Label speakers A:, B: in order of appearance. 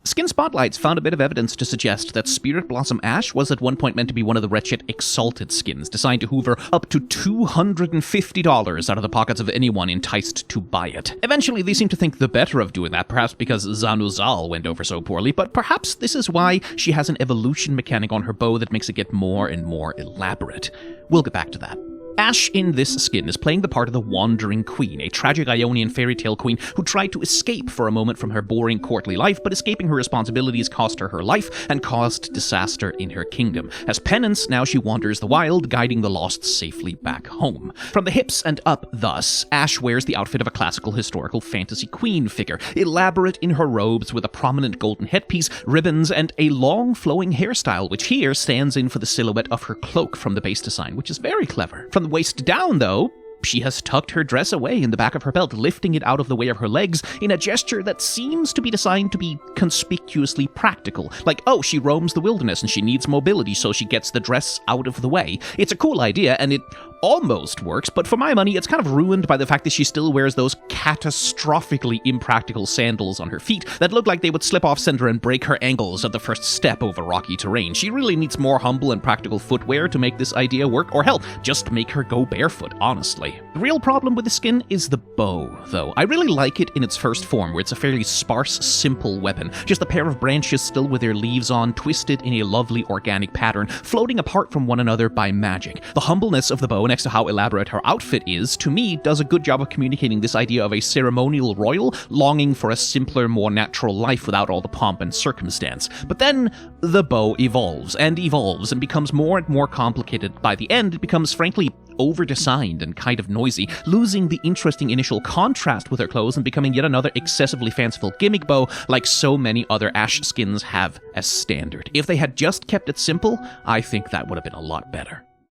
A: Skin Spotlights found a bit of evidence to suggest that Spirit Blossom Ashe was at one point meant to be one of the wretched Exalted skins, designed to hoover up to $250 out of the pockets of anyone enticed to buy it. Eventually, they seem to think the better of doing that, perhaps because Zanuzal went over so poorly, but perhaps this is why she has an evolution mechanic on her bow that makes it get more and more elaborate. We'll get back to that. Ashe in this skin is playing the part of the Wandering Queen, a tragic Ionian fairy tale queen who tried to escape for a moment from her boring courtly life, but escaping her responsibilities cost her life and caused disaster in her kingdom. As penance, now she wanders the wild, guiding the lost safely back home. From the hips and up, thus, Ashe wears the outfit of a classical historical fantasy queen figure, elaborate in her robes with a prominent golden headpiece, ribbons, and a long flowing hairstyle, which here stands in for the silhouette of her cloak from the base design, which is very clever. From the waist down, though, she has tucked her dress away in the back of her belt, lifting it out of the way of her legs in a gesture that seems to be designed to be conspicuously practical. Like, oh, she roams the wilderness and she needs mobility, so she gets the dress out of the way. It's a cool idea, and it almost works, but for my money, it's kind of ruined by the fact that she still wears those catastrophically impractical sandals on her feet that look like they would slip off center and break her ankles at the first step over rocky terrain. She really needs more humble and practical footwear to make this idea work, or hell, just make her go barefoot, honestly. The real problem with the skin is the bow, though. I really like it in its first form, where it's a fairly sparse, simple weapon, just a pair of branches still with their leaves on, twisted in a lovely organic pattern, floating apart from one another by magic. The humbleness of the bow, next to how elaborate her outfit is, to me, does a good job of communicating this idea of a ceremonial royal longing for a simpler, more natural life without all the pomp and circumstance. But then, the bow evolves and becomes more and more complicated. By the end, it becomes, frankly, over-designed and kind of noisy, losing the interesting initial contrast with her clothes and becoming yet another excessively fanciful gimmick bow like so many other Ashe skins have as standard. If they had just kept it simple, I think that would have been a lot better.